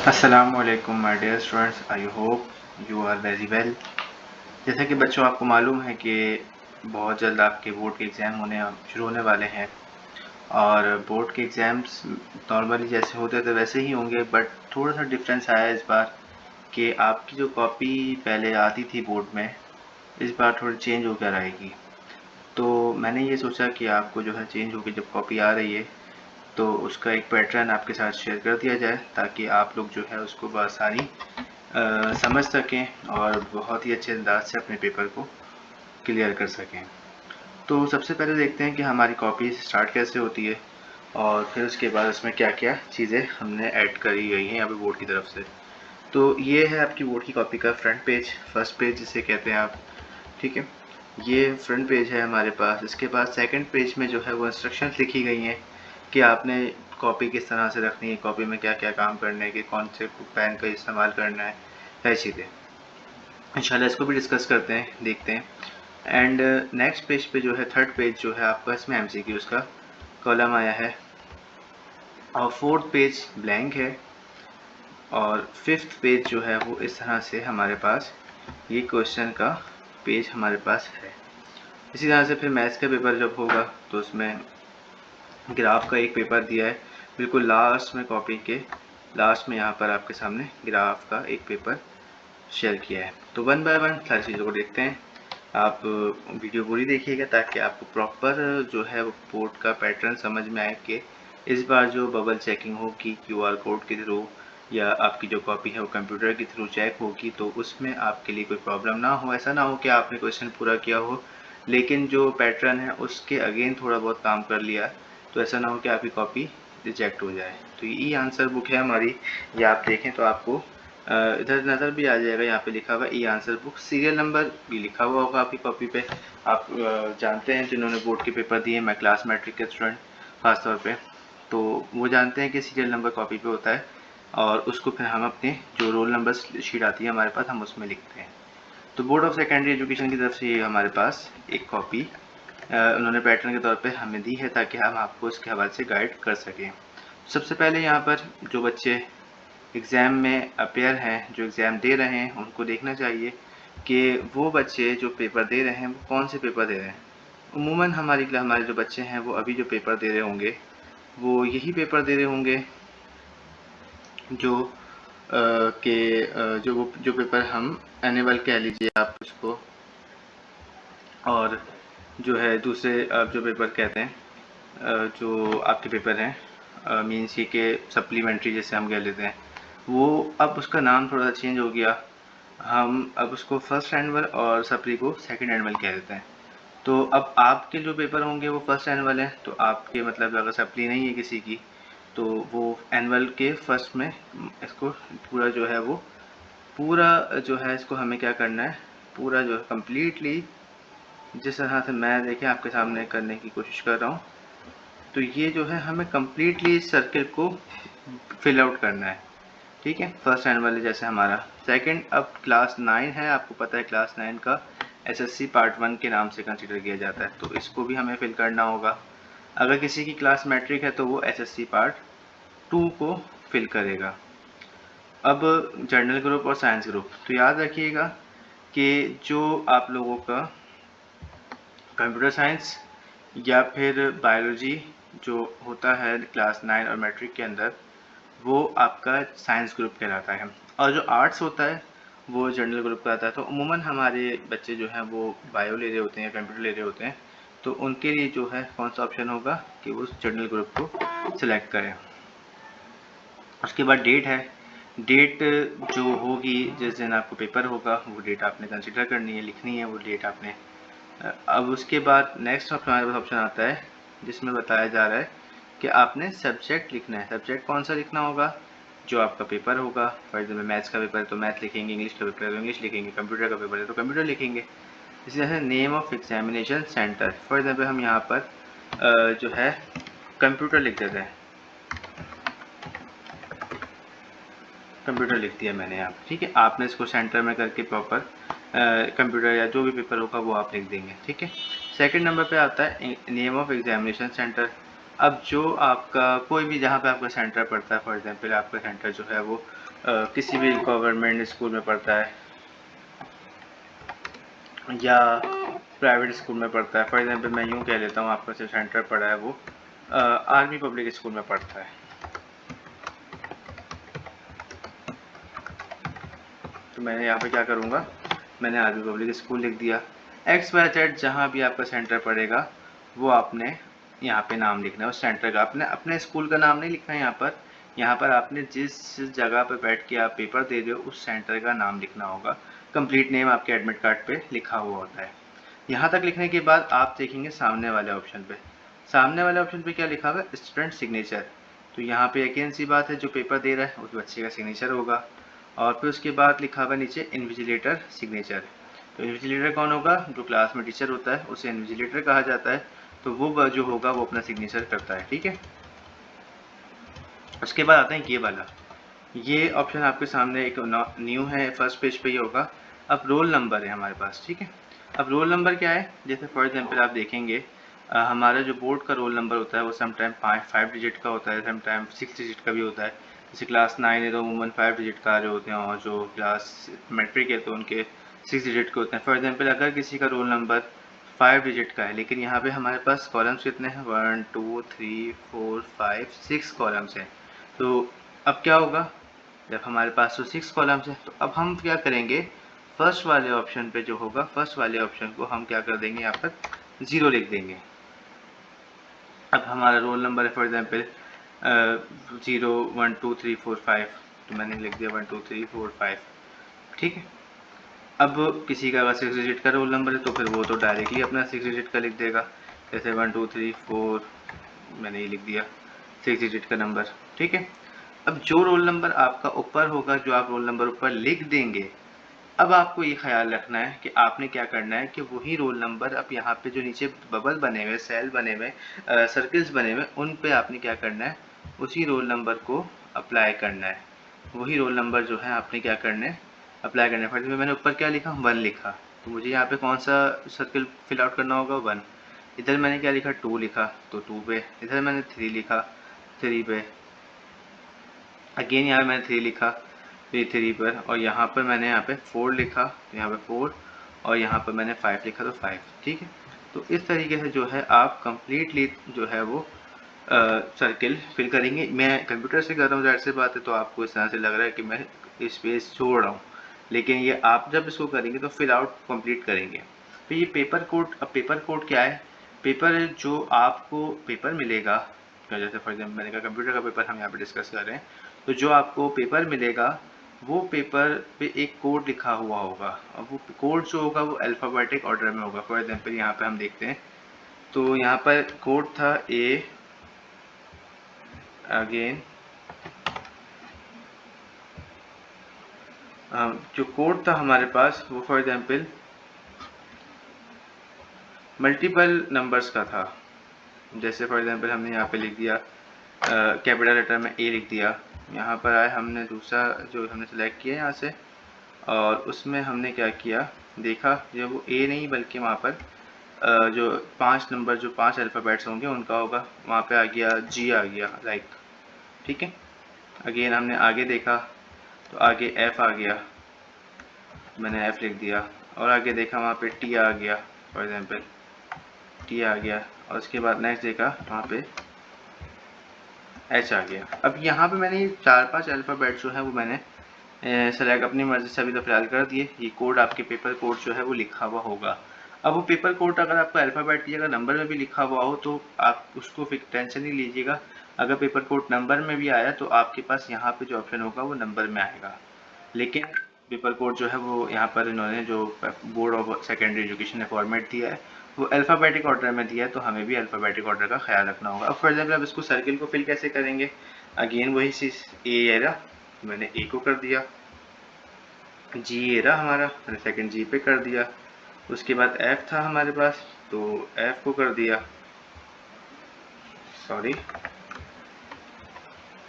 अस्सलामुअलैकुम my dear students, I hope you are very well. जैसे कि बच्चों आपको मालूम है कि बहुत जल्द आपके बोर्ड के एग्ज़ाम शुरू होने वाले हैं और बोर्ड के एग्ज़ाम्स नॉर्मली जैसे होते थे वैसे ही होंगे, बट थोड़ा सा डिफरेंस आया इस बार कि आपकी जो कॉपी पहले आती थी बोर्ड में, इस बार थोड़ी चेंज होकर आएगी। तो मैंने ये सोचा कि आपको जो है चेंज होकर जब कॉपी आ रही है तो उसका एक पैटर्न आपके साथ शेयर कर दिया जाए ताकि आप लोग जो है उसको बआसानी समझ सकें और बहुत ही अच्छे अंदाज से अपने पेपर को क्लियर कर सकें। तो सबसे पहले देखते हैं कि हमारी कॉपी स्टार्ट कैसे होती है और फिर उसके बाद उसमें क्या क्या चीज़ें हमने ऐड करी गई हैं यहाँ पे बोर्ड की तरफ से। तो ये है आपकी बोर्ड की कॉपी का फ्रंट पेज, फर्स्ट पेज जिसे कहते हैं आप, ठीक है। ये फ्रंट पेज है हमारे पास। इसके बाद सेकंड पेज में जो है वो इंस्ट्रक्शंस लिखी गई हैं कि आपने कॉपी किस तरह से रखनी है, कॉपी में क्या क्या काम करने हैं, कि कौन से पेन का इस्तेमाल करना है चीज़ें। इंशाल्लाह इसको भी डिस्कस करते हैं, देखते हैं। एंड नेक्स्ट पेज पे जो है थर्ड पेज जो है आपका, इसमें एमसीक्यूज़ का कॉलम आया है और फोर्थ पेज ब्लैंक है और फिफ्थ पेज जो है वो इस तरह से हमारे पास ये क्वेश्चन का पेज हमारे पास है। इसी तरह से फिर मैथ्स का पेपर जब होगा तो उसमें ग्राफ का एक पेपर दिया है, बिल्कुल लास्ट में कॉपी के लास्ट में यहाँ पर आपके सामने ग्राफ का एक पेपर शेयर किया है। तो वन बाय वन सारी चीज़ों को देखते हैं। आप वीडियो पूरी देखिएगा ताकि आपको प्रॉपर जो है वो बोर्ड का पैटर्न समझ में आए कि इस बार जो बबल चेकिंग होगी क्यूआर कोड के थ्रू या आपकी जो कॉपी है वो कंप्यूटर के थ्रू चेक होगी, तो उसमें आपके लिए कोई प्रॉब्लम ना हो। ऐसा ना हो कि आपने क्वेश्चन पूरा किया हो लेकिन जो पैटर्न है उसके अगेन थोड़ा बहुत काम कर लिया, तो ऐसा ना हो कि आपकी कॉपी रिजेक्ट हो जाए। तो ये आंसर बुक है हमारी, ये आप देखें तो आपको इधर नज़र भी आ जाएगा, यहाँ पे लिखा हुआ ई आंसर बुक, सीरियल नंबर भी लिखा हुआ होगा आपकी कॉपी पे। आप जानते हैं जिन्होंने बोर्ड के पेपर दिए, मैं क्लास मैट्रिक के स्टूडेंट ख़ास तौर पे, तो वो जानते हैं कि सीरियल नंबर कॉपी पे होता है और उसको फिर हम अपने जो रोल नंबर शीट आती है हमारे पास, हम उसमें लिखते हैं। तो बोर्ड ऑफ सेकेंडरी एजुकेशन की तरफ से ये हमारे पास एक कॉपी उन्होंने पैटर्न के तौर पे हमें दी है ताकि हम आपको इसके हवाले से गाइड कर सकें। सबसे पहले यहाँ पर जो बच्चे एग्ज़ाम में अपेयर हैं, जो एग्ज़ाम दे रहे हैं, उनको देखना चाहिए कि वो बच्चे जो पेपर दे रहे हैं वो कौन से पेपर दे रहे हैं। उमूमन हमारे जो बच्चे हैं वो अभी जो पेपर दे रहे होंगे वो यही पेपर दे रहे होंगे जो जो पेपर हम एनुअल कह लीजिए आप उसको, और जो है दूसरे जो पेपर कहते हैं जो आपके पेपर हैं मीन्स ये कि सप्लीमेंट्री जैसे हम कह लेते हैं, वो अब उसका नाम थोड़ा सा चेंज हो गया। हम अब उसको फर्स्ट एनुअल और सप्ली को सेकंड एनुअल कह देते हैं। तो अब आपके जो पेपर होंगे वो फर्स्ट एनुअल है, तो आपके मतलब अगर सप्ली नहीं है किसी की तो वो एनुअल के फर्स्ट में इसको पूरा जो है वो पूरा जो है इसको हमें क्या करना है, पूरा जो है कम्प्लीटली जिस तरह से मैं देखिए आपके सामने करने की कोशिश कर रहा हूँ, तो ये जो है हमें कम्प्लीटली इस सर्किल को फिल आउट करना है, ठीक है। फर्स्ट एनुअल जैसे हमारा सेकंड, अब क्लास 9 है, आपको पता है क्लास 9 का एसएससी पार्ट 1 के नाम से कंसिडर किया जाता है, तो इसको भी हमें फिल करना होगा। अगर किसी की क्लास मैट्रिक है तो वो एसएससी पार्ट 2 को फिल करेगा। अब जनरल ग्रुप और साइंस ग्रुप, तो याद रखिएगा कि जो आप लोगों का कंप्यूटर साइंस या फिर बायोलॉजी जो होता है क्लास 9 और मैट्रिक के अंदर, वो आपका साइंस ग्रुप कहलाता है, और जो आर्ट्स होता है वो जनरल ग्रुप कहलाता है। तो उमूमन हमारे बच्चे जो हैं वो बायो ले रहे होते हैं या कंप्यूटर ले रहे होते हैं, तो उनके लिए जो है कौन सा ऑप्शन होगा कि वो जनरल ग्रुप को सिलेक्ट करें। उसके बाद डेट है, डेट जो होगी जिस दिन आपको पेपर होगा वो डेट आपने कंसिडर करनी है, लिखनी है वो डेट आपने। अब उसके बाद नेक्स्ट हमारे पास ऑप्शन आता है जिसमें बताया जा रहा है कि आपने सब्जेक्ट लिखना है। सब्जेक्ट कौन सा लिखना होगा, जो आपका पेपर होगा। फॉर एग्जाम्पल मैथ्स का पेपर है तो मैथ लिखेंगे, इंग्लिश का पेपर है तो इंग्लिश लिखेंगे, कंप्यूटर का पेपर है तो कंप्यूटर लिखेंगे। इसी तरह से name of examination centre, for example हम यहाँ पर जो है कंप्यूटर लिख देते हैं, कंप्यूटर लिख दिया मैंने यहाँ पर, ठीक है। आपने इसको सेंटर में करके प्रॉपर कंप्यूटर या जो भी पेपर होगा वो आप लिख देंगे, ठीक है। सेकंड नंबर पे आता है नेम ऑफ एग्जामिनेशन सेंटर, अब जो आपका कोई भी जहाँ पे आपका सेंटर पड़ता है, फॉर एग्जांपल आपका सेंटर जो है वो किसी भी गवर्नमेंट स्कूल में पड़ता है या प्राइवेट स्कूल में पढ़ता है। फॉर एग्जांपल मैं यूँ कह लेता हूँ आपका जो सेंटर पड़ा है वो आर्मी पब्लिक स्कूल में पढ़ता है। तो मैंने यहाँ पे क्या करूँगा, मैंने आर्मी पब्लिक स्कूल लिख दिया। XYZ जहाँ भी आपका सेंटर पड़ेगा वो आपने यहाँ पे नाम लिखना है उस सेंटर का। अपने अपने स्कूल का नाम नहीं लिखना है यहाँ पर। यहाँ पर आपने जिस जगह पर बैठ के आप पेपर दे रहे हो उस सेंटर का नाम लिखना होगा। कंप्लीट नेम आपके एडमिट कार्ड पे लिखा हुआ होता है। यहाँ तक लिखने के बाद आप देखेंगे सामने वाले ऑप्शन पे। सामने वाले ऑप्शन पे क्या लिखा हुआ है, स्टूडेंट सिग्नेचर। तो यहाँ पे अगेन सी बात है, जो पेपर दे रहा है उस बच्चे का सिग्नेचर होगा। और फिर उसके बाद लिखा हुआ नीचे इन्विजिलेटर सिग्नेचर। तो इन्विजिलेटर कौन होगा, जो क्लास में टीचर होता है उसे इन्विजिलेटर कहा जाता है। तो वो जो होगा वो अपना सिग्नेचर करता है, ठीक है। उसके बाद आता है ये वाला, ये ऑप्शन आपके सामने एक न्यू है, फर्स्ट पेज पे ही होगा। अब रोल नंबर है हमारे पास, ठीक है। अब रोल नंबर क्या है, जैसे फॉर एग्जांपल आप देखेंगे हमारा जो बोर्ड का रोल नंबर होता है वो समटाइम 5 डिजिट का होता है, समटाइम 6 डिजिट का भी होता है। जैसे क्लास 9 है तो अमूमन 5 डिजिट का जो होते हैं, और जो क्लास मैट्रिक है तो उनके 6 डिजिट के होते हैं। फॉर एग्जांपल अगर किसी का रोल नंबर 5 डिजिट का है, लेकिन यहाँ पे हमारे पास कॉलम्स कितने हैं, 1 2 3 4 5 6 कॉलम्स हैं। तो अब क्या होगा, जब हमारे पास तो 6 कॉलम्स है तो अब हम क्या करेंगे, फर्स्ट वाले ऑप्शन पे जो होगा, फर्स्ट वाले ऑप्शन को हम क्या कर देंगे, यहाँ पर 0 लिख देंगे। अब हमारा रोल नंबर है फॉर एग्जांपल 0 1 2 3 4 5, तो मैंने लिख दिया 1 2 3 4 5, ठीक है। अब किसी का अगर 6 डिजिट का रोल नंबर है तो फिर वो तो डायरेक्टली अपना 6 डिजिट का लिख देगा। जैसे 1 2 3 4 मैंने ये लिख दिया 6 डिजिट का नंबर, ठीक है। अब जो रोल नंबर आपका ऊपर होगा, जो आप रोल नंबर ऊपर लिख देंगे, अब आपको ये ख्याल रखना है कि आपने क्या करना है कि वही रोल नंबर अब यहाँ पे जो नीचे बबल बने हुए, सेल बने हुए, सर्कल्स बने हुए, उन पे आपने क्या करना है, उसी रोल नंबर को अप्लाई करना है। वही रोल नंबर जो है आपने क्या करना है, अप्लाई करना है। फॉर एग्जाम्पल मैंने ऊपर क्या लिखा, 1 लिखा, तो मुझे यहाँ पे कौन सा सर्कल फिल आउट करना होगा, 1। इधर मैंने क्या लिखा, 2 लिखा, तो 2 पे। इधर मैंने 3 लिखा, 3 पे। अगेन यहाँ मैंने 3 लिखा, तो 3 पर। और यहाँ पर मैंने यहाँ पे 4 लिखा, तो यहाँ पे 4। और यहाँ पर मैंने 5 लिखा, तो 5, ठीक है। तो इस तरीके से जो है आप कंप्लीटली जो है वो सर्किल फिल करेंगे। मैं कंप्यूटर से कर रहा हूँ, जाहिर सी बात है, तो आपको इस तरह से लग रहा है कि मैं स्पेस छोड़ रहा हूँ, लेकिन ये आप जब इसको करेंगे तो फिल आउट कंप्लीट करेंगे। तो ये पेपर कोड, अब पेपर कोड क्या है, पेपर जो आपको पेपर मिलेगा, जैसे फॉर एग्जाम्पल मैंने कहा कंप्यूटर का पेपर हम यहाँ पे डिस्कस कर रहे हैं, तो जो आपको पेपर मिलेगा वो पेपर पे एक कोड लिखा हुआ होगा। और वो कोड जो होगा वो अल्फ़ाबेटिक ऑर्डर में होगा। फॉर एग्जांपल यहाँ पे हम देखते हैं, तो यहाँ पर कोड था ए, अगेन जो कोड था हमारे पास वो फॉर एग्जांपल मल्टीपल नंबर्स का था। जैसे फॉर एग्जांपल हमने यहाँ पे लिख दिया कैपिटल लेटर में ए लिख दिया। यहाँ पर आए हमने दूसरा जो हमने सेलेक्ट किया यहाँ से, और उसमें हमने क्या किया, देखा जब वो ए नहीं बल्कि वहाँ पर जो 5 नंबर, जो 5 अल्फ़ाबेट्स होंगे उनका होगा, वहाँ पे आ गया जी, आ गया लाइक, ठीक है। अगेन हमने आगे देखा तो आगे एफ़ आ गया, मैंने एफ़ लिख दिया। और आगे देखा वहाँ पे टी आ गया, फॉर एग्जांपल टी आ गया। और उसके बाद नेक्स्ट देखा वहाँ पे एच आ गया। अब यहाँ पे मैंने 4-5 अल्फ़ाबेट जो है वो मैंने सेलेक्ट अपनी मर्ज़ी से अभी तो फ़िलहाल कर दिए। ये कोड आपके पेपर कोड जो है वो लिखा हुआ होगा। अब वो पेपर कोड अगर आपका अल्फ़ाबेट की जगह नंबर में भी लिखा हुआ हो तो आप उसको फिर टेंशन नहीं लीजिएगा। अगर पेपर कोड नंबर में भी आया तो आपके पास यहाँ पे जो ऑप्शन होगा वो नंबर में आएगा। लेकिन पेपर कोड जो है वो यहाँ पर इन्होंने जो बोर्ड ऑफ सेकेंडरी एजुकेशन ने फॉर्मेट दिया है वो अल्फ़ाबेटिक ऑर्डर में दिया है, तो हमें भी अल्फ़ाबेटिक ऑर्डर का ख्याल रखना होगा। अब फॉर एग्जाम्पल अब इसको सर्किल को फिल कैसे करेंगे, अगेन वही चीज़, ए एरा मैंने ए को कर दिया, जी एरा हमारा मैंने सेकंड जी पे कर दिया। उसके बाद एफ था हमारे पास तो एफ को कर दिया, सॉरी,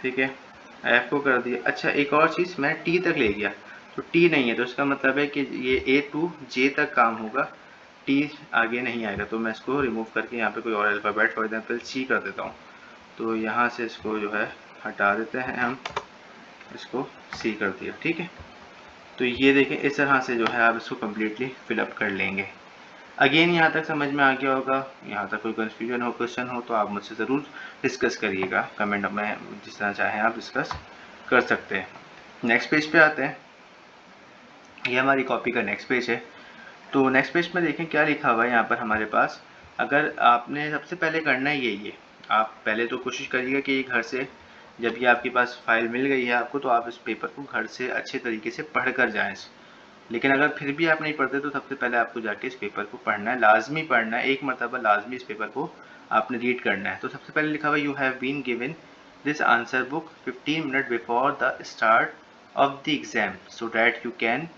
ठीक है, एफ को कर दिया। अच्छा एक और चीज़, मैं टी तक ले गया तो टी नहीं है, तो इसका मतलब है कि ये ए टू जे तक काम होगा, टी आगे नहीं आएगा। तो मैं इसको रिमूव करके यहाँ पे कोई और अल्फ़ाबेट फॉर एग्जांपल सी कर देता हूँ। तो यहाँ से इसको जो है हटा देते हैं हम, इसको सी कर दिया। ठीक है, तो ये देखें इस तरह से जो है आप इसको कम्प्लीटली फिलअप कर लेंगे। अगेन यहाँ तक समझ में आ गया होगा। यहाँ तक कोई कन्फ्यूजन हो, क्वेश्चन हो तो आप मुझसे ज़रूर डिस्कस करिएगा, कमेंट में जिस तरह चाहें आप डिस्कस कर सकते हैं। नेक्स्ट पेज पे आते हैं, ये हमारी कॉपी का नेक्स्ट पेज है। तो नेक्स्ट पेज में देखें क्या लिखा हुआ है यहाँ पर हमारे पास। अगर आपने सबसे पहले करना है ये आप पहले तो कोशिश करिएगा कि घर से जब ये आपके पास फाइल मिल गई है आपको, तो आप इस पेपर को घर से अच्छे तरीके से पढ़ कर जाएँ। लेकिन अगर फिर भी आप नहीं पढ़ते तो सबसे पहले आपको जाके इस पेपर को पढ़ना है, लाजमी पढ़ना है, एक मरतबा लाजमी इस पेपर को आपने रीड करना है। तो सबसे पहले लिखा हुआ you have been given this answer book 15 minute before the start of the exam so that you can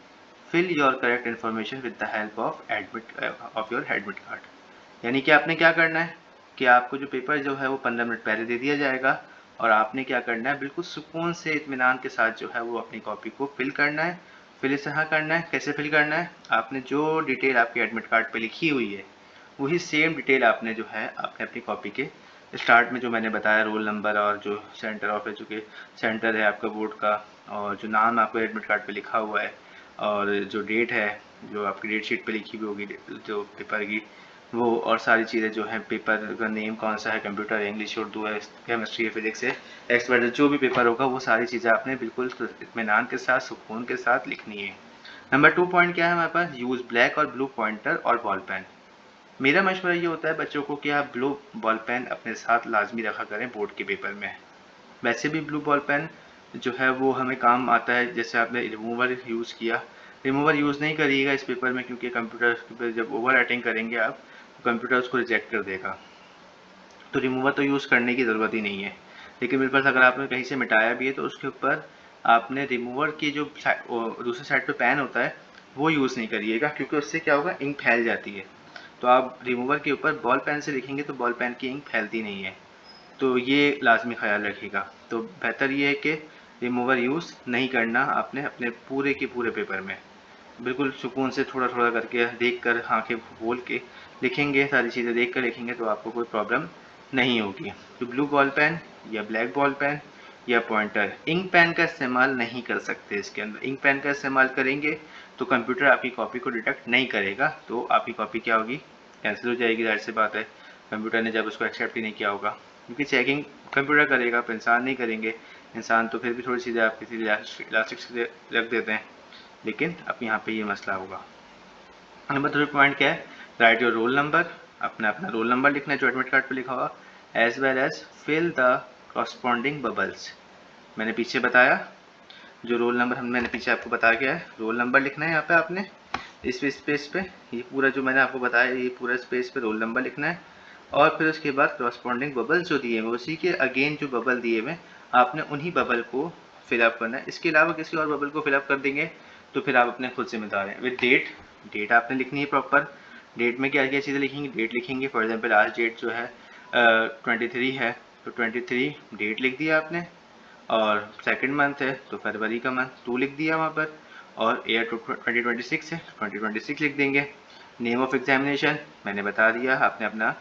fill your correct information with the help of your admit card. यानी कि आपने क्या करना है कि आपको जो पेपर जो है वो 15 मिनट पहले दे दिया जाएगा और आपने क्या करना है, बिल्कुल सुकून से इत्मीनान के साथ जो है वो अपनी कॉपी को फिल करना है। फिल इस तरह करना है, कैसे फिल करना है, आपने जो डिटेल आपके एडमिट कार्ड पे लिखी हुई है वही सेम डिटेल आपने जो है आपने अपनी कॉपी के स्टार्ट में जो मैंने बताया, रोल नंबर और जो सेंटर ऑफ एजुकेशन सेंटर है आपका बोर्ड का, और जो नाम आपको एडमिट कार्ड पे लिखा हुआ है, और जो डेट है जो आपकी डेट शीट पे लिखी हुई होगी जो पेपर की, वो और सारी चीज़ें जो हैं, पेपर का नेम कौन सा है, कंप्यूटर है, इंग्लिश, उर्दू है, केमिस्ट्री है, फिजिक्स है, एक्स जो भी पेपर होगा वो सारी चीज़ें आपने बिल्कुल इत्मीनान के साथ, सुकून के साथ लिखनी है। नंबर 2 पॉइंट क्या है हमारे पास, यूज़ ब्लैक और ब्लू पॉइंटर और बॉल पेन। मेरा मशवरा ये होता है बच्चों को कि आप ब्लू बॉल पेन अपने साथ लाजमी रखा करें बोर्ड के पेपर में। वैसे भी ब्लू बॉल पेन जो है वो हमें काम आता है, जैसे आपने रिमूवर यूज़ किया, रिमूवर यूज़ नहीं करिएगा इस पेपर में, क्योंकि कंप्यूटर पर जब ओवर राइटिंग करेंगे आप तो कंप्यूटर उसको रिजेक्ट कर देगा, तो रिमूवर तो यूज़ करने की ज़रूरत ही नहीं है। लेकिन मेरे पास अगर आपने कहीं से मिटाया भी है तो उसके ऊपर आपने रिमूवर की जो दूसरे साइड पे पेन होता है वो यूज़ नहीं करिएगा, क्योंकि उससे क्या होगा, इंक फैल जाती है। तो आप रिमूवर के ऊपर बॉल पेन से लिखेंगे तो बॉल पेन की इंक फैलती नहीं है, तो ये लाजमी ख्याल रखिएगा। तो बेहतर ये है कि रिमूवर यूज़ नहीं करना आपने अपने पूरे के पूरे पेपर में। बिल्कुल सुकून से थोड़ा थोड़ा करके देख कर, आँखें खोल के लिखेंगे, सारी चीज़ें देख कर लिखेंगे तो आपको कोई प्रॉब्लम नहीं होगी। तो ब्लू बॉल पेन या ब्लैक बॉल पेन या पॉइंटर, इंक पेन का इस्तेमाल नहीं कर सकते इसके अंदर। इंक पेन का इस्तेमाल करेंगे तो कंप्यूटर आपकी कॉपी को डिटेक्ट नहीं करेगा, तो आपकी कॉपी क्या होगी, कैंसिल हो जाएगी। जाहिर सी बात है, कंप्यूटर ने जब उसको एक्सेप्ट ही नहीं किया होगा, क्योंकि चेकिंग कंप्यूटर करेगा, आप इंसान नहीं करेंगे। इंसान तो फिर भी थोड़ी चीज़ें आप किसी इलास्टिक से रख देते हैं, लेकिन अब यहाँ पे ये मसला होगा। नंबर 3 पॉइंट क्या है, राइट योर रोल नंबर, अपना अपना रोल नंबर लिखना है जो एडमिट कार्ड पे लिखा हुआ, as well as fill the corresponding bubbles. मैंने पीछे बताया जो रोल नंबर मैंने पीछे आपको बताया गया है, रोल नंबर लिखना है यहाँ पे आपने इस स्पेस पे, ये पूरा जो मैंने आपको बताया ये पूरा स्पेस पे रोल नंबर लिखना है, और फिर उसके बाद कॉरस्पॉन्डिंग बबल्स जो दिए हुए उसी के अगेन जो बबल दिए हुए आपने उन्हीं बबल को फिलअप करना है। इसके अलावा किसी और बबल को फिलअप कर देंगे तो फिर आप अपने खुद जिम्मेदार हैं। विद डेट, डेट आपने लिखनी है प्रॉपर। डेट में क्या क्या चीज़ें लिखेंगे, डेट लिखेंगे। फॉर एग्जाम्पल लास्ट डेट जो है 23 है तो 23 डेट लिख दिया आपने, और सेकंड मंथ है तो फरवरी का मंथ 2 लिख दिया वहाँ पर, और ईयर 2026 है 2026 लिख देंगे। नेम ऑफ एग्जामिनेशन मैंने बता दिया, आपने अपना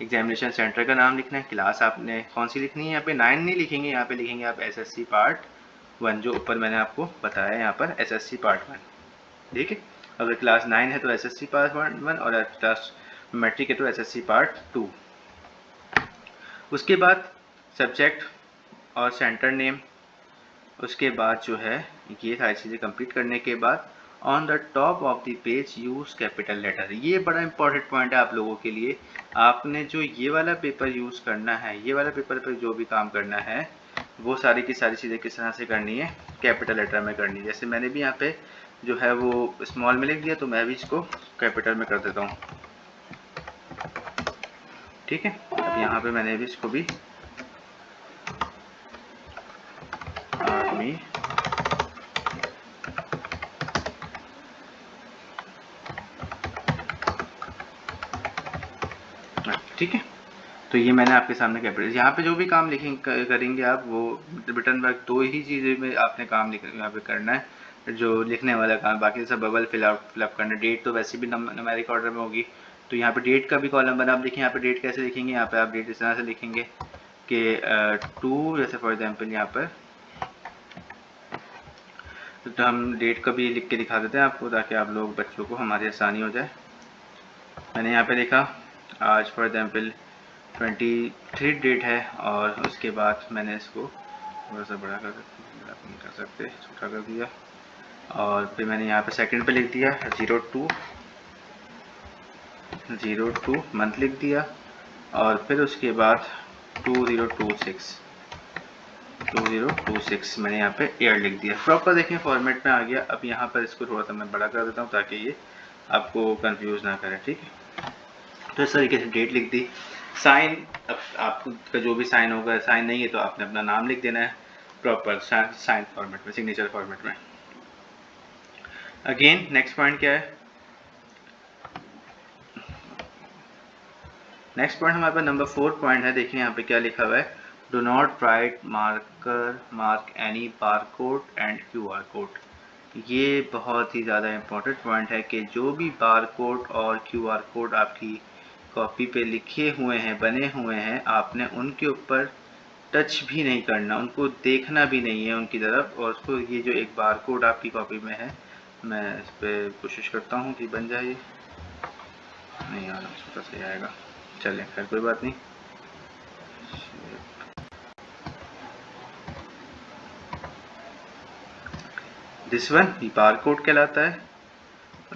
एग्जामिनेशन सेंटर का नाम लिखना है। क्लास आपने कौन सी लिखनी है, यहाँ पे 9 नहीं लिखेंगे, यहाँ पे लिखेंगे आप SSC पार्ट 1, जो ऊपर मैंने आपको बताया यहाँ पर SSC पार्ट 1। ठीक है, अगर क्लास 9 है तो SSC पार्ट 1, और क्लास मैट्रिक है तो SSC पार्ट 2। उसके बाद सब्जेक्ट और सेंटर नेम, उसके बाद जो है ये सारी चीज़ें कंप्लीट करने के बाद on the top of the page use capital letter. ये बड़ा इंपॉर्टेंट पॉइंट है आप लोगों के लिए। आपने जो ये वाला पेपर यूज़ करना है, ये वाला पेपर पर जो भी काम करना है वो सारी की सारी चीज़ें किस तरह से करनी है, कैपिटल लेटर में करनी है। जैसे मैंने भी यहाँ पे जो है वो स्मॉल में लिख दिया, तो मैं भी इसको कैपिटल में कर देता हूँ। ठीक है, अब यहाँ पे मैंने भी इसको भी आर्मी ठीक है, तो ये मैंने आपके सामने कैपिटल, यहाँ पे जो भी काम लिखेंगे करेंगे आप वो रिटर्न वर्क 2 ही चीज़ें में आपने काम यहाँ पे करना है, जो लिखने वाला काम, बाकी सब बबल फिलअप करना। डेट तो वैसे भी न्यूमेरिक ऑर्डर में होगी, तो यहाँ पे डेट का भी कॉलम बना। आप देखिए यहाँ पे डेट कैसे लिखेंगे, यहाँ पे आप डेट इस तरह से लिखेंगे, कि 2 जैसे फॉर एग्जांपल यहाँ पर तो हम डेट का भी लिख के दिखा देते हैं आपको, ताकि आप लोग बच्चों को हमारी आसानी हो जाए। मैंने यहाँ पे लिखा आज फॉर एग्जांपल 23 डेट है, और उसके बाद मैंने इसको थोड़ा सा बड़ा कर सकते, छोटा कर दिया, और फिर मैंने यहाँ पे सेकंड पे लिख दिया 02 मंथ लिख दिया, और फिर उसके बाद 2026 मैंने यहाँ पे ईयर लिख दिया। प्रॉपर देखें फॉर्मेट में आ गया। अब यहाँ पर इसको थोड़ा सा मैं बड़ा कर देता हूँ ताकि ये आपको कंफ्यूज ना करे, ठीक है। तो इस तरीके से डेट लिख दी। साइन, अब आपका जो भी साइन होगा, साइन नहीं है तो आपने अपना नाम लिख देना है प्रॉपर साइन फॉर्मेट में, सिग्नेचर फॉर्मेट में। अगेन नेक्स्ट पॉइंट क्या है, नेक्स्ट पॉइंट हमारे पास नंबर 4 पॉइंट है। देखिए यहाँ पे क्या लिखा हुआ है, do not right mark any barcode and QR code. ये बहुत ही ज़्यादा इम्पोर्टेंट पॉइंट है कि जो भी बारकोड और क्यूआर कोड आपकी कॉपी पे लिखे हुए हैं, बने हुए हैं, आपने उनके ऊपर टच भी नहीं करना, उनको देखना भी नहीं है उनकी तरफ। और उसको ये जो एक बारकोड आपकी कॉपी में है, मैं इस पर कोशिश करता हूँ कि बन जाए, नहीं आ रहा, छोटा सा आएगा, चलें खैर कोई बात नहीं। दिस वन बार कोड कहलाता है,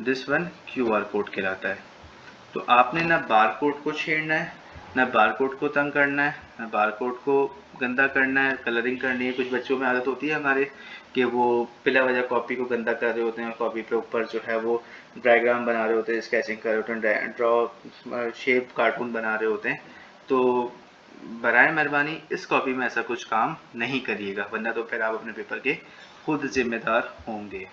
दिस वन क्यूआर कोड कहलाता है। तो आपने ना बार कोड को छेड़ना है, ना बार कोड को तंग करना है, ना बार कोड को गंदा करना है, कलरिंग करनी है। कुछ बच्चों में आदत होती है हमारे कि वो बिला वजह कॉपी को गंदा कर रहे होते हैं, कॉपी पे ऊपर जो है वो डायग्राम बना रहे होते हैं, स्केचिंग कर रहे होते हैं, ड्रॉ शेप कार्टून बना रहे होते हैं। तो बराए मेहरबानी इस कॉपी में ऐसा कुछ काम नहीं करिएगा, वरना तो फिर आप अपने पेपर के खुद जिम्मेदार होंगे।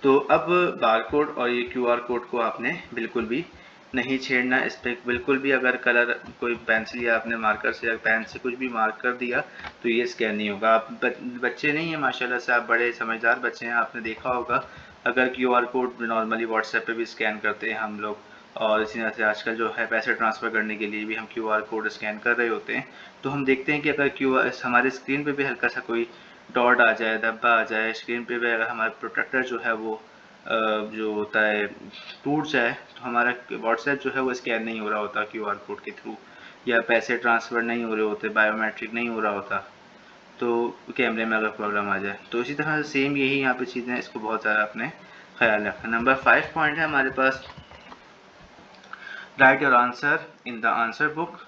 तो अब बारकोड और ये क्यूआर कोड को आपने बिल्कुल भी नहीं छेड़ना। इस पर बिल्कुल भी अगर कलर कोई पेंसिल या आपने मार्कर से या पेन से कुछ भी मार्क कर दिया तो ये स्कैन नहीं होगा। आप बच्चे नहीं हैं माशाल्लाह से, आप बड़े समझदार बच्चे हैं। आपने देखा होगा अगर क्यूआर कोड नॉर्मली व्हाट्सएप पे भी स्कैन करते हैं हम लोग, और इसी तरह से आजकल जो है पैसे ट्रांसफ़र करने के लिए भी हम क्यूआर कोड स्कैन कर रहे होते हैं, तो हम देखते हैं कि अगर क्यूआर हमारे स्क्रीन पे भी हल्का सा कोई डॉट आ जाए, धब्बा आ जाए स्क्रीन पे भी, अगर हमारा प्रोटेक्टर जो है वो जो होता है टूट जाए, तो हमारा व्हाट्सएप जो है वो स्कैन नहीं हो रहा होता क्यूआर कोड के थ्रू, या पैसे ट्रांसफ़र नहीं हो रहे होते, बायोमेट्रिक नहीं हो रहा होता, तो कैमरे में अगर प्रॉब्लम आ जाए। तो इसी तरह से सेम यही यहाँ पे चीज़ें, इसको बहुत ज़्यादा अपने ख्याल रखना। नंबर 5 पॉइंट है हमारे पास, write your answer in the answer book,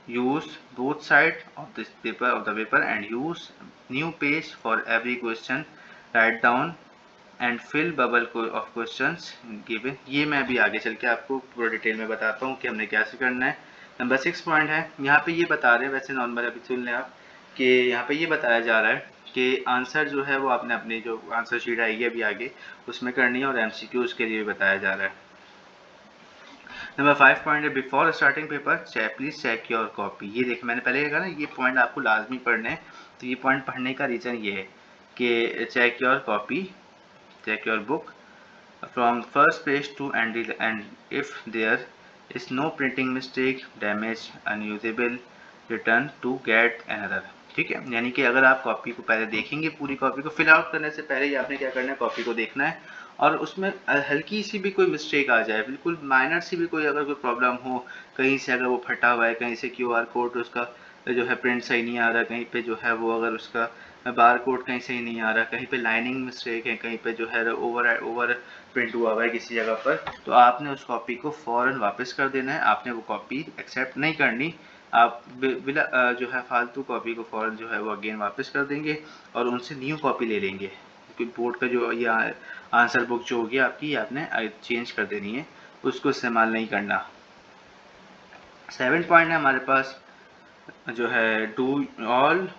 use both sides of the paper and use new page for every question, write down and fill bubble of questions given। ये मैं अभी आगे चल के आपको पूरा डिटेल में बताता हूँ कि हमने कैसे करना है। नंबर 6 पॉइंट है, यहाँ पे ये बता रहे हैं, वैसे नॉर्मल अभी सुन लें आप, कि यहाँ पे ये बताया जा रहा है कि आंसर जो है वो आपने अपनी जो आंसर शीट आएगी अभी आगे उसमें करनी है, और एमसीक्यूज के लिए बताया जा रहा है। नंबर 5 पॉइंट है, before starting paper please check your copy. ये देखिए मैंने पहले कहा ना, ये पॉइंट आपको लाजमी पढ़ने हैं। तो ये पॉइंट पढ़ने का रीज़न ये है कि check your copy, check your book from first page to end if there is no printing mistake, damage, unusable, return to get another. ठीक है, यानी कि अगर आप कॉपी को पहले देखेंगे, पूरी कॉपी को फिल आउट करने से पहले ही आपने क्या करना है, कॉपी को देखना है, और उसमें हल्की सी भी कोई मिस्टेक आ जाए, बिल्कुल माइनर सी भी कोई अगर कोई प्रॉब्लम हो, कहीं से अगर वो फटा हुआ है, कहीं से क्यूआर कोड उसका जो है प्रिंट सही नहीं आ रहा, कहीं पे जो है वो अगर उसका बार कोड कहीं सही नहीं आ रहा, कहीं पे लाइनिंग मिस्टेक है, कहीं पे जो है ओवर प्रिंट हुआ है किसी जगह पर, तो आपने उस कॉपी को फ़ौरन वापस कर देना है। आपने वो कॉपी एक्सेप्ट नहीं करनी। आप बिला जो है फालतू कॉपी को फ़ौरन जो है वो अगेन वापस कर देंगे और उनसे न्यू कॉपी ले लेंगे। बोर्ड का जो ये आंसर बुक जो होगी आपकी, आपने चेंज कर देनी है, उसको इस्तेमाल नहीं करना। 7 पॉइंट है हमारे पास जो है, do all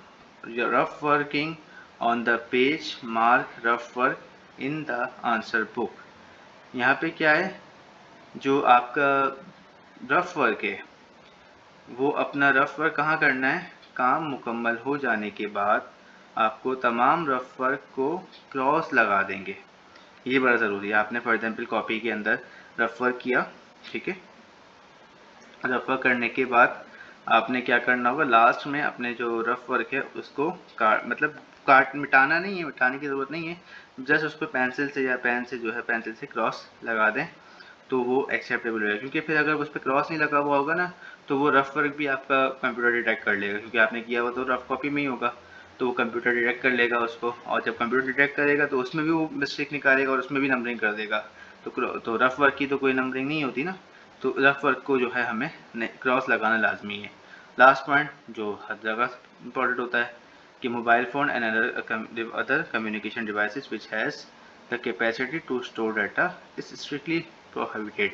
rough working on the page, mark rough work in the answer book. यहाँ पे क्या है, जो आपका रफ वर्क है वो अपना रफ वर्क कहाँ करना है, काम मुकम्मल हो जाने के बाद आपको तमाम रफ वर्क को क्रॉस लगा देंगे। ये बड़ा ज़रूरी है। आपने फॉर एग्जांपल कॉपी के अंदर रफ वर्क किया, ठीक है, रफ वर्क करने के बाद आपने क्या करना होगा, लास्ट में अपने जो रफ वर्क है उसको काट मिटाना नहीं है, मिटाने की ज़रूरत नहीं है, जस्ट उस पर पेंसिल से या पेन से जो है पेंसिल से क्रॉस लगा दें तो वो एक्सेप्टेबल होगा। क्योंकि फिर अगर उस पर क्रॉस नहीं लगा हुआ होगा ना तो वो रफ वर्क भी आपका कंप्यूटर डिटेक्ट कर लेगा, क्योंकि आपने किया हुआ तो रफ कॉपी में ही होगा, तो वो कंप्यूटर डिटेक्ट कर लेगा उसको, और जब कंप्यूटर डिटेक्ट करेगा तो उसमें भी वो मिस्टेक निकालेगा और उसमें भी नंबरिंग कर देगा। तो रफ वर्क की तो कोई नंबरिंग नहीं होती ना, तो रफ वर्क को जो है हमें क्रॉस लगाना लाजमी है। लास्ट पॉइंट जो हर जगह इंपॉर्टेंट होता है कि mobile phone and other communication devices which has the capacity to store data is strictly prohibited.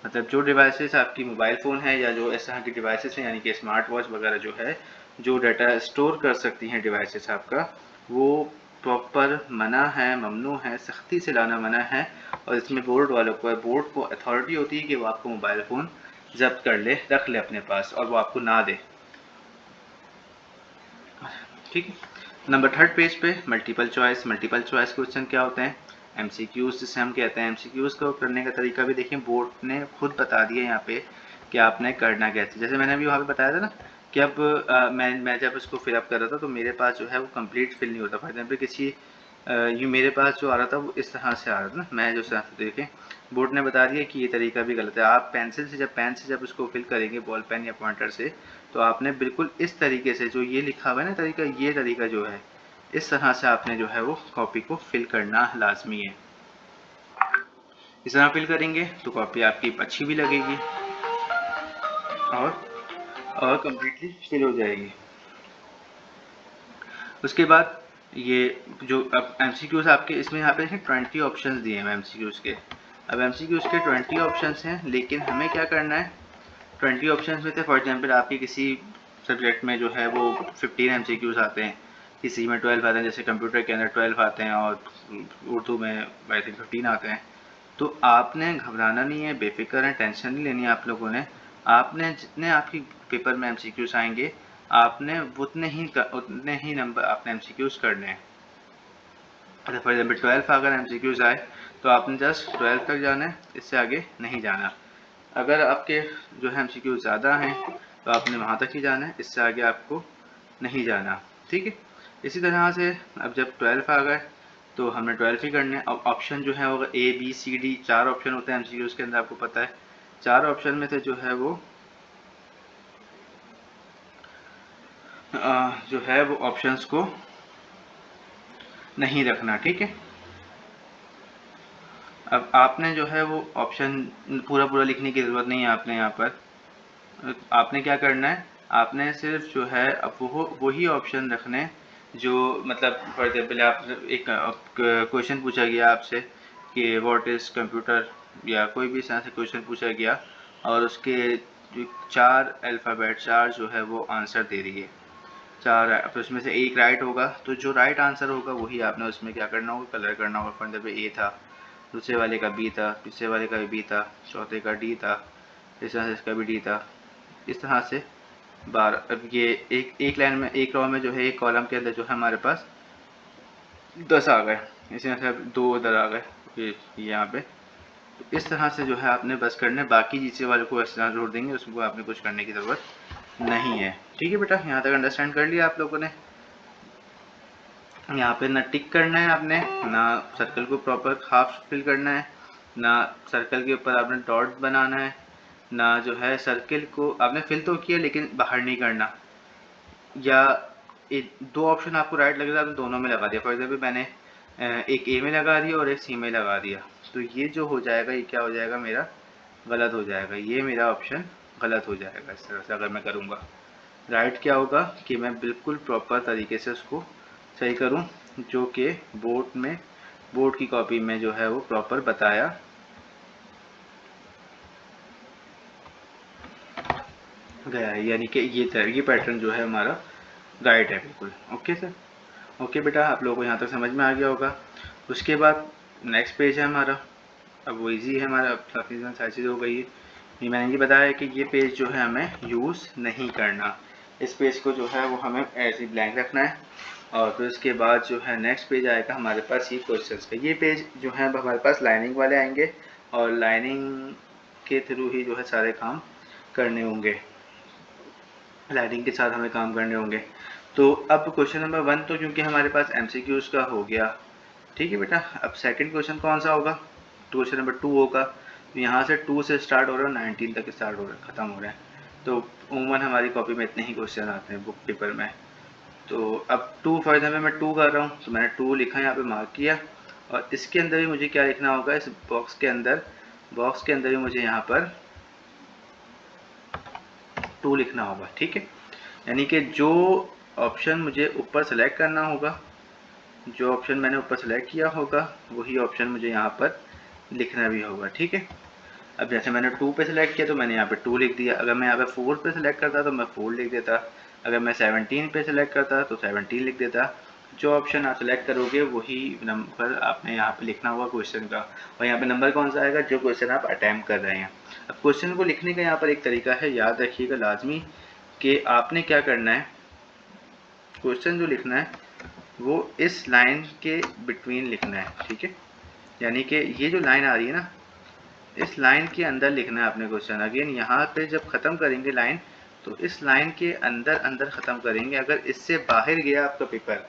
मतलब जो डिवाइसेस आपकी मोबाइल फ़ोन है या जो इस तरह की डिवाइसेस हैं, यानी कि स्मार्ट वॉच वगैरह जो है, जो डाटा स्टोर कर सकती हैं डिवाइसेस आपका, वो प्रॉपर मना है, ममनू है, सख्ती से लाना मना है। और इसमें बोर्ड वालों को, बोर्ड को अथॉरिटी होती है कि वो आपको मोबाइल फ़ोन जब्त कर ले, रख ले अपने पास और वो आपको ना दे। ठीक है। नंबर थर्ड पेज पे multiple choice. Multiple choice question क्या होते हैं? एमसीक्यूज जिसे हम कहते हैं। एमसीक्यूज को करने का तरीका भी देखिए, बोर्ड ने खुद बता दिया यहाँ पे कि आपने करना कैसे। जैसे मैंने अभी वहाँ पे बताया था ना कि अब मैं जब इसको फिलअप कर रहा था तो मेरे पास जो है वो कंप्लीट फिल नहीं होता। फॉर एग्जाम्पल किसी ये मेरे पास जो आ रहा था वो इस तरह से आ रहा था ना, मैं जो तरह से देखें बोर्ड ने बता दिया कि ये तरीका भी गलत है। आप पेन से जब इसको फिल करेंगे बॉल पेन या पॉइंटर से, तो आपने बिल्कुल इस तरीके से जो ये लिखा हुआ है ना तरीका, ये तरीका जो है इस तरह से आपने जो है वो कॉपी को फिल करना लाजमी है। इस तरह फिल करेंगे तो कॉपी आपकी अच्छी भी लगेगी और कम्प्लीटली फिल हो जाएगी। उसके बाद ये जो अब एमसीक्यूज आपके इसमें यहाँ पे 20 ऑप्शंस दिए हैं एमसीक्यूज के। अब एमसीक्यूज के 20 ऑप्शंस हैं, लेकिन हमें क्या करना है, 20 ऑप्शंस में थे फॉर एग्जांपल आपके किसी सब्जेक्ट में जो है वो 15 एमसीक्यूज आते हैं, किसी में 12 आते हैं, जैसे कंप्यूटर के अंदर 12 आते हैं और उर्दू में आई थिंक 15 आते हैं। तो आपने घबराना नहीं है, बेफिक्र है, टेंशन नहीं लेनी है आप लोगों ने। आपने जितने आपकी पेपर में एमसीक्यूज आएंगे आपने उतने ही नंबर आपने एमसीक्यूज करने हैं। फॉर एग्जाम्पल 12 अगर एमसीक्यूज आए तो आपने जस्ट 12 तक जाना है, इससे आगे नहीं जाना। अगर आपके जो है एमसीक्यू ज़्यादा हैं तो आपने वहाँ तक ही जाना है, इससे आगे आपको नहीं जाना। ठीक है। इसी तरह से अब जब 12 आ गए तो हमें 12 ही करने हैं। अब ऑप्शन जो है होगा A B C D, 4 option होते हैं एमसीक्यूज के अंदर, आपको पता है। 4 ऑप्शन में से जो है वो ऑप्शंस को नहीं रखना। ठीक है। अब आपने जो है वो ऑप्शन पूरा पूरा लिखने की ज़रूरत नहीं है। आपने यहाँ पर आपने क्या करना है, आपने सिर्फ जो है अब वो वही ऑप्शन रखने जो मतलब फॉर एग्जाम्पल आप एक क्वेश्चन पूछा गया आपसे कि व्हाट इज़ कंप्यूटर, या कोई भी इस तरह से क्वेश्चन पूछा गया और उसके जो 4 अल्फ़ाबेट 4 जो है वो आंसर दे दिए, 4 तो उसमें से एक राइट होगा, तो जो राइट आंसर होगा वही आपने उसमें क्या करना होगा, कलर करना होगा। फॉर एग्जाम्पल ए था, दूसरे वाले का बी था, तीसरे वाले का भी बी था, चौथे का डी था, इस तरह से इसका भी डी था। इस तरह से 12। अब ये एक लाइन में, एक रो में जो है एक कॉलम के अंदर जो है हमारे पास 10 आ गए, इसी तरह से अब 2 उधर आ गए ये यहाँ पे। तो इस तरह से जो है आपने बस करने, बाकी जिससे वाले को इस तरह जोड़ देंगे, उसको आपने कुछ करने की ज़रूरत नहीं है। ठीक है बेटा, यहाँ तक अंडरस्टैंड कर लिया आप लोगों ने। यहाँ पे ना टिक करना है आपने, ना सर्कल को प्रॉपर हाफ फिल करना है, ना सर्कल के ऊपर आपने डॉट बनाना है, ना जो है सर्कल को आपने फिल तो किया लेकिन बाहर नहीं करना। या दो ऑप्शन आपको राइट लग रहा है, आपने दोनों में लगा दिया। फॉर एग्जाम्पल मैंने एक ए में लगा दिया और एक सी में लगा दिया, तो ये जो हो जाएगा ये क्या हो जाएगा, मेरा गलत हो जाएगा, ये मेरा ऑप्शन गलत हो जाएगा। इस तरह से अगर मैं करूँगा, राइट क्या होगा कि मैं बिल्कुल प्रॉपर तरीके से उसको सही करूँ, जो कि बोर्ड की कॉपी में जो है वो प्रॉपर बताया गया है, यानी कि ये पैटर्न जो है हमारा राइट है बिल्कुल। ओके सर, ओके बेटा, आप लोगों को यहाँ तक समझ में आ गया होगा। उसके बाद नेक्स्ट पेज है हमारा, अब वो इजी है हमारा, अब काफ़ी सारी चीज़ हो गई है। ये मैंने ये बताया कि ये पेज जो है हमें यूज़ नहीं करना, इस पेज को जो है वो हमें ऐसे ब्लैंक रखना है। और फिर उसके बाद जो है नेक्स्ट पेज आएगा हमारे पास ये क्वेश्चंस का। ये पेज जो है हमारे पास लाइनिंग वाले आएंगे और लाइनिंग के थ्रू ही जो है सारे काम करने होंगे। लाइनिंग के साथ हमें काम करने होंगे। तो अब क्वेश्चन नंबर 1 तो क्योंकि हमारे पास एमसीक्यूज का हो गया, ठीक है बेटा। अब सेकंड क्वेश्चन कौन सा होगा? क्वेश्चन नंबर 2 होगा। तो यहाँ से 2 से स्टार्ट हो रहा है, 19 तक स्टार्ट हो रहा है, ख़त्म हो रहा है। तो उमूमन हमारी कॉपी में इतने ही क्वेश्चन आते हैं बुक पेपर में। तो अब 2 फॉर एग्जाम्पल मैं 2 कर रहा हूँ, तो मैंने 2 लिखा, यहाँ पे मार्क किया। और इसके अंदर भी मुझे क्या लिखना होगा? इस बॉक्स के अंदर भी मुझे यहाँ पर 2 लिखना होगा, ठीक है। यानी कि जो ऑप्शन मुझे ऊपर सेलेक्ट करना होगा, जो ऑप्शन मैंने ऊपर सेलेक्ट किया होगा, वही ऑप्शन मुझे यहाँ पर लिखना भी होगा, ठीक है। अब जैसे मैंने 2 पे सेलेक्ट किया तो मैंने यहाँ पे 2 लिख दिया। अगर मैं यहाँ पे 4 पे सेलेक्ट करता तो मैं 4 लिख देता। अगर मैं 17 पे सेलेक्ट करता तो 17 लिख देता। जो ऑप्शन आप सेलेक्ट करोगे वही नंबर आपने यहाँ पे लिखना होगा क्वेश्चन का। और यहाँ पे नंबर कौन सा आएगा? जो क्वेश्चन आप अटैम्प्ट कर रहे हैं। अब क्वेश्चन को लिखने का यहाँ पर एक तरीका है, याद रखिएगा लाजमी, कि आपने क्या करना है, क्वेश्चन जो लिखना है वो इस लाइन के बिटवीन लिखना है, ठीक है। यानी कि ये जो लाइन आ रही है ना, इस लाइन के अंदर लिखना है आपने क्वेश्चन। अगेन यहाँ पे जब ख़त्म करेंगे लाइन, तो इस लाइन के अंदर अंदर ख़त्म करेंगे। अगर इससे बाहर गया आपका पेपर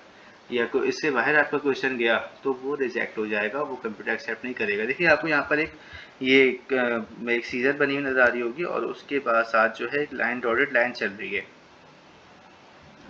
या कोई इससे बाहर आपका क्वेश्चन गया तो वो रिजेक्ट हो जाएगा, वो कंप्यूटर एक्सेप्ट नहीं करेगा। देखिए आपको यहाँ पर एक सीजर बनी हुई नज़र आ रही होगी और उसके बाद साथ जो है एक लाइन, डॉटेड लाइन चल रही है।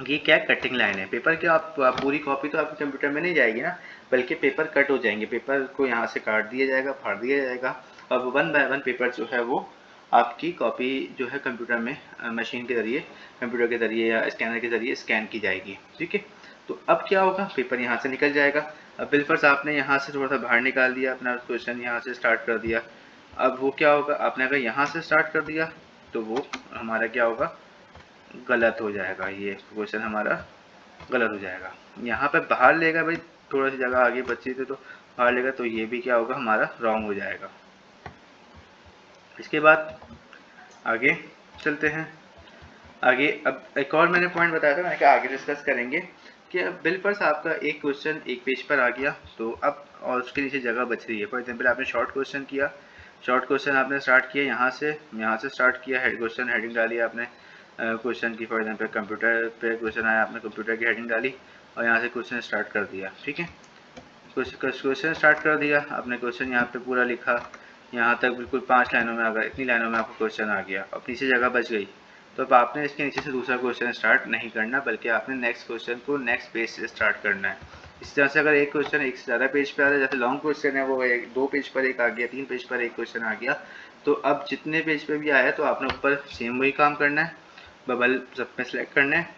ये क्या कटिंग लाइन है। पेपर के आप पूरी कॉपी तो आपके कंप्यूटर में नहीं जाएगी ना, बल्कि पेपर कट हो जाएंगे। पेपर को यहाँ से काट दिया जाएगा, फाड़ दिया जाएगा, और 1 बाय 1 पेपर जो है वो आपकी कॉपी जो है कंप्यूटर में मशीन के ज़रिए, कंप्यूटर के ज़रिए या स्कैनर के ज़रिए स्कैन की जाएगी, ठीक है। तो अब क्या होगा? पेपर यहाँ से निकल जाएगा। अब बिलफर्ज आपने यहाँ से थोड़ा सा बाहर निकाल दिया, अपना क्वेश्चन यहाँ से स्टार्ट कर दिया। अब वो क्या होगा? आपने अगर यहाँ से स्टार्ट कर दिया तो वो हमारा क्या होगा? गलत हो जाएगा। ये क्वेश्चन हमारा गलत हो जाएगा। यहाँ पे बाहर लेगा भाई, थोड़ा सी जगह आगे बची थी तो बाहर लेगा, तो ये भी क्या होगा? हमारा रॉन्ग हो जाएगा। इसके बाद आगे चलते हैं। आगे अब एक और मैंने पॉइंट बताया था, मैंने कहा आगे डिस्कस करेंगे कि अब बिलफर्स आपका एक क्वेश्चन एक पेज पर आ गया, तो अब और उसके नीचे जगह बच रही है। फॉर एग्जाम्पल आपने शॉर्ट क्वेश्चन किया, शॉर्ट क्वेश्चन आपने स्टार्ट किया यहाँ से स्टार्ट किया, हेड क्वेश्चन हेडिंग डाली आपने क्वेश्चन की। फॉर एग्जाम्पल कंप्यूटर पे क्वेश्चन आया, आपने कंप्यूटर की हेडिंग डाली और यहाँ से क्वेश्चन स्टार्ट कर दिया, ठीक है। क्वेश्चन स्टार्ट कर दिया आपने, क्वेश्चन यहाँ पे पूरा लिखा, यहाँ तक बिल्कुल 5 लाइनों में आ गया, इतनी लाइनों में आपको क्वेश्चन आ गया, अब नीचे जगह बच गई। तो अब आपने इसके नीचे से दूसरा क्वेश्चन स्टार्ट नहीं करना, बल्कि आपने नेक्स्ट क्वेश्चन को नेक्स्ट पेज से स्टार्ट करना है। इस तरह से अगर एक क्वेश्चन एक से ज़्यादा पेज पे आ रहा है, जैसे लॉन्ग क्वेश्चन है वो 2 पेज पर एक आ गया, 3 पेज पर एक क्वेश्चन आ गया, तो अब जितने पेज पे भी आया तो आपने ऊपर सेम वही काम करना है, बबल सब में सेलेक्ट करना है।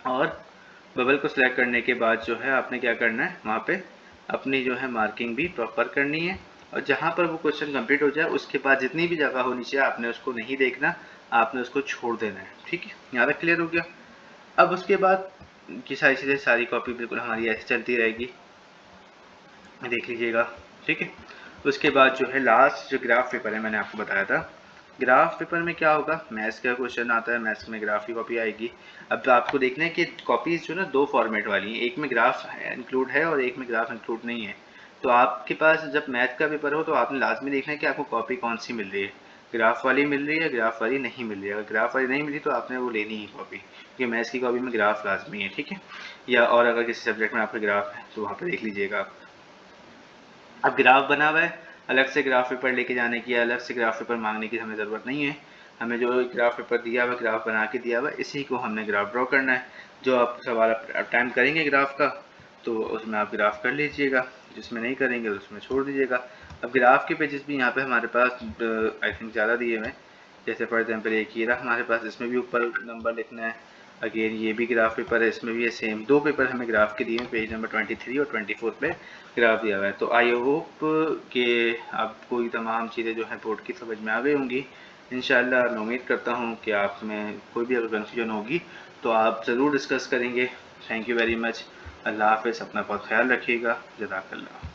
और बबल को सिलेक्ट करने के बाद जो है आपने क्या करना है, वहाँ पे अपनी जो है मार्किंग भी प्रॉपर करनी है। और जहाँ पर वो क्वेश्चन कंप्लीट हो जाए उसके बाद जितनी भी जगह हो नीचे आपने उसको नहीं देखना, आपने उसको छोड़ देना है, ठीक है। यहाँ तक क्लियर हो गया। अब उसके बाद की सारी चीज़ें, सारी कॉपी बिल्कुल हमारी ऐसे चलती रहेगी, देख लीजिएगा, ठीक है। उसके बाद जो है लास्ट जो ग्राफ पेपर है, मैंने आपको बताया था ग्राफ पेपर में क्या होगा, मैथ्स का क्वेश्चन आता है, मैथ्स में ग्राफ की कॉपी आएगी। अब आपको देखना है कि कॉपीज जो ना 2 फॉर्मेट वाली हैं, एक में ग्राफ इंक्लूड है और एक में ग्राफ इंक्लूड नहीं है। तो आपके पास जब मैथ का पेपर हो तो आपने लाजमी देखना है कि आपको कॉपी कौन सी मिल रही है, ग्राफ वाली मिल रही है, ग्राफ वाली नहीं मिल रही है। अगर ग्राफ वाली नहीं मिली तो आपने वो लेनी ही कॉपी, क्योंकि मैथ्स की कॉपी में ग्राफ लाजमी है, ठीक है। या और अगर किसी सब्जेक्ट में आपका ग्राफ है तो वहाँ पर देख लीजिएगा आप। अब ग्राफ बना हुआ है, अलग से ग्राफ पेपर लेके जाने की, अलग से ग्राफ पेपर मांगने की हमें ज़रूरत नहीं है। हमें जो ग्राफ पेपर दिया हुआ, ग्राफ बना के दिया हुआ, इसी को हमने ग्राफ ड्रॉ करना है। जो आप सवाल टाइम करेंगे ग्राफ का तो उसमें आप ग्राफ कर लीजिएगा, जिसमें नहीं करेंगे तो उसमें छोड़ दीजिएगा। अब ग्राफ के पेजेस भी यहाँ पे हमारे पास आई थिंक ज़्यादा दिए हुए हैं। जैसे फॉर एग्जांपल एक ये रहा हमारे पास, इसमें भी ऊपर नंबर लिखना है। अगेन ये भी ग्राफ पेपर है, इसमें भी ये सेम 2 पेपर हमें ग्राफ के दिए हैं, पेज नंबर 23 और 24 पे ग्राफ दिया हुआ है। तो आई होप कि आपको ये तमाम चीज़ें जो हैं बोर्ड की समझ में आ गई होंगी। इंशाल्लाह मैं उम्मीद करता हूँ कि आप में कोई भी अगर कन्फ्यूजन होगी तो आप ज़रूर डिस्कस करेंगे। Thank you very much. अल्लाह हाफ़िज़, अपना बहुत ख्याल रखिएगा। जज़ाकल्लाह।